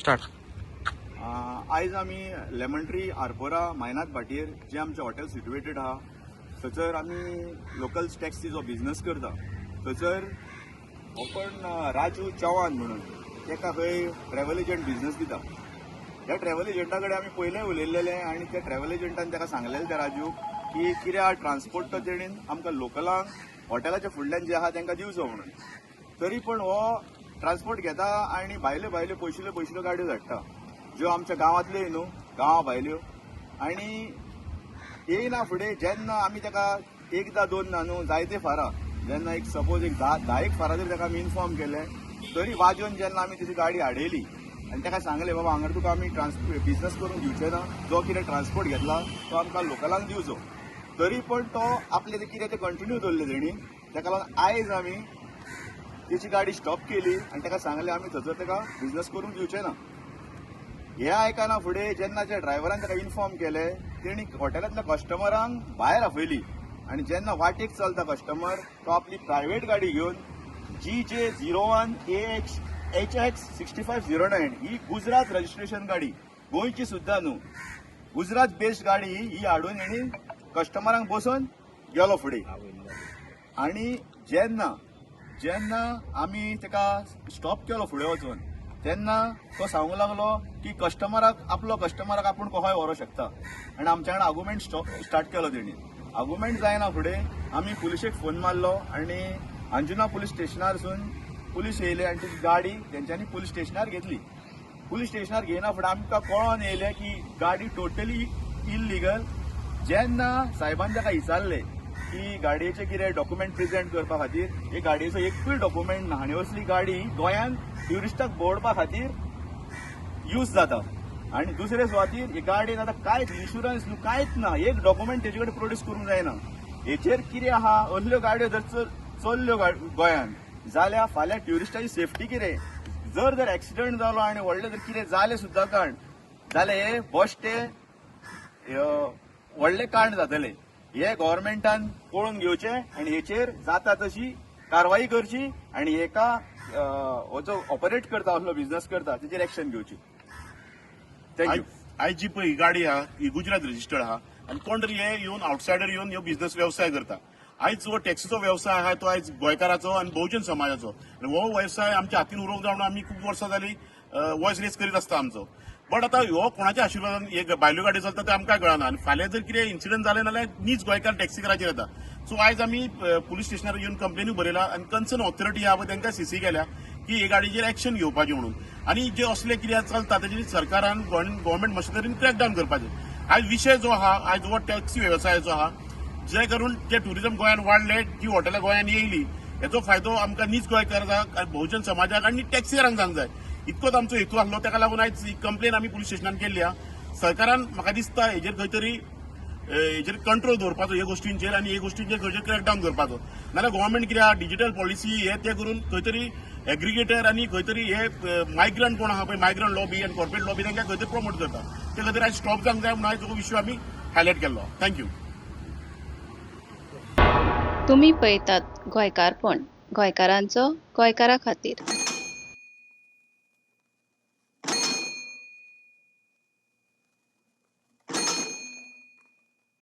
Start. आयज आमी lemon tree Arpora मायनाथ भाटयेर जे आमचे हॉटेल सिट्युएटेड आहा थंयसर आमी लोकल टॅक्सीचो बिझनस करता. थंयसर ओपन राजू चव्हाण म्हणून तेका खंय ट्रॅव्हल एजंट बिझनस दिता. ह्या ट्रॅव्हल एजंटा कडेन आमी पयलें उलयल्लेले आनी त्या ट्रॅव्हल एजंटान ताका सांगलेलें त्या राजूक की कित्याक ट्रान्सपोर्ट तो तेणीन आमकां लोकलांक हॉटेलाच्या फुडल्यान जे आहा तांकां दिवचो म्हणून. तरी पण हो ट्रान्सपोर्ट घेता आनी भायल्यो भायल्यो पयशिल्यो गाडयो धाडटा ज्यो आमच्या गांवांतल्यो न्हू, गांवा भायल्यो. आनी येयना फुडें जेन्ना आमी ताका एकदां दोनदां न्हू जायते फारां जेन्ना एक सपोज एक धा एक फारां जर ताका आमी इन्फॉर्म केलें तरी वाजोवन जेन्ना आमी तेजी गाडी हाडयली आनी ताका सांगलें बाबा हांगर तुका आमी बिझनस करून दिवचें ना, जो कितें ट्रान्सपोर्ट घेतला तो आमकां लोकलांक दिवचो. तरी पण तो आपलें कितें तें कंटिन्यू दवरलें तेणी. ताका लागून आयज आमी तेची गाडी स्टॉप केली आनी ताका सांगलें आमी थंयसर ताका बिझनस करून दिवचें ना. हें आयकना फुडें जेन्ना त्या ड्रायव्हरान ताका इन्फॉर्म केलें तेणी हॉटेलांतल्या कस्टमरांक भायर आपयली आनी जेन्ना वाटेक चलता कस्टमर तो आपली प्रायवेट गाडी घेवन GJ01 AH HX6509 ही गुजरात रजिस्ट्रेशन गाडी, गोंयची सुद्दां न्हू, गुजरात बेस्ड गाडी ही हाडून हेणी कस्टमरांक बसोवन गेलो फुडें. आनी जेन्ना आमी ताका स्टॉप केलो फुडें वचून तेन्ना तो सांगूंक लागलो की कस्टमराक आपूण खंय व्हरोंक शकता. आनी आमच्या कडेन आर्ग्युमेंट स्टार्ट केलो तेणी. आर्ग्युमेंट जायना फुडें आमी पुलिशेक फोन मारलो आनी अंजुना पुलीस स्टेशनारसून पुलीस येयले आनी ती गाडी तेंच्यांनी पुलीस स्टेशनार घेतली. पुलीस स्टेशनार घेयना फुडें आमकां कळोन येयलें की गाडी टोटली इल्लिगल. जेन्ना सायबान ताका विचारलें की गाडयेचे कितें डॉक्युमेंट प्रेजेंट करपा खातीर, हे गाडयेचो एकूय डॉक्युमेंट ना आनी असली गाडी गोंयांत ट्युरिस्टाक भोंवडपा खातीर यूज जाता. आनी दुसरे सुवातीर ही गाडयेन आतां कांयच इन्शुरन्स न्हू कांयच ना, एक डॉक्युमेंट तेजे कडेन प्रोड्यूस करूंक जायना. हेचेर कितें आहा, असल्यो गाडयो जर चल्ल्यो गोंयांत जाल्यार फाल्यां ट्युरिस्टाची सेफ्टी कितें, जर एक्सिडंट जालो आनी व्हडलें जर कितें जालें सुद्दां काण जाल्यार हे बश्टे व्हडलें कांड जातलें. हे गव्हर्मेंटान पळोवन घेवचें आनी हेचेर जाता तशी कारवाई करची आनी हेका हो जो ऑपरेट करता असलो बिझनस करता तेचेर एक्शन घेवची. थँक्यू. आयज जी पळय ही गाडी आहा ही गुजरात रजिस्टर्ड आहा आनी कोण तरी हे येवन आउटसायडर येवन ह्यो बिझनस व्यवसाय करता. आयज जो टॅक्सीचो व्यवसाय आहा तो आयज गोंयकाराचो आनी बहुजन समाजाचो आनी हो व्यवसाय आमच्या हातीन उरोवंक जावन आमी खूब वर्सां जालीं वॉयस रेस करीत आसता आमचो. बट आतां हो कोणाच्या आशिर्वादान हे भायल्यो गाडी चलता ते आमकां कळना आनी फाल्यां जर कितें इन्सिडंट जालें जाल्यार नीज गोंयकार टॅक्सीकाराचेर येता. सो आयज आमी पुलीस स्टेशनार येवन कंप्लेनूय बरयला आनी कन्सर्न ऑथॉरिटी आहा पळय तांकां सीसी केल्या की हे गाडयेचेर एक्शन घेवपाचें म्हणून. आनी जे असले कितें चलता तेजेर सरकारान गव्हर्मेंट मशिनरीन क्रॅकडावन करपाचें. आयज विशय जो आहा आयज हो टॅक्सी वेवसायाचो आहा जे करून जे ट्युरिझम गोंयांत वाडले, जी हॉटेलां गोंयांत येयली हेचो फायदो आमकां नीज गोंयकारांक बहुजन समाजाक आनी टॅक्सीकारांक जावंक जाय. इतकोच आमचो हेतू आसलो. ताका लागून आयज ही कंप्लेन आमी पुलीस स्टेशनान केल्ली आहा. सरकारान म्हाका दिसता हेजेर खंय तरी हेजेर कंट्रोल दवरपाचो ह्या गोष्टींचेर आनी हे गोष्टींचेर खंयचेर क्रॅकडावन करपाचो. नाल्यार गव्हर्मेंट कितें आहा डिजिटल पॉलिसी हे ते करून खंय तरी एग्रिगेटर आनी खंय तरी हे मायग्रंट कोण आहा पळय मायग्रंट लॉबी आनी कॉर्पोरेट लॉबी तांकां खंय तरी प्रमोट करता. ते खातीर आयज स्टॉप जावंक जाय म्हणून आयज हो इश्यू आमी हायलायट केल्लो. थँक्यू. तुम्ही पळयतात गोंयकारपण, गोंयकारांचो गोंयकारा खातीर.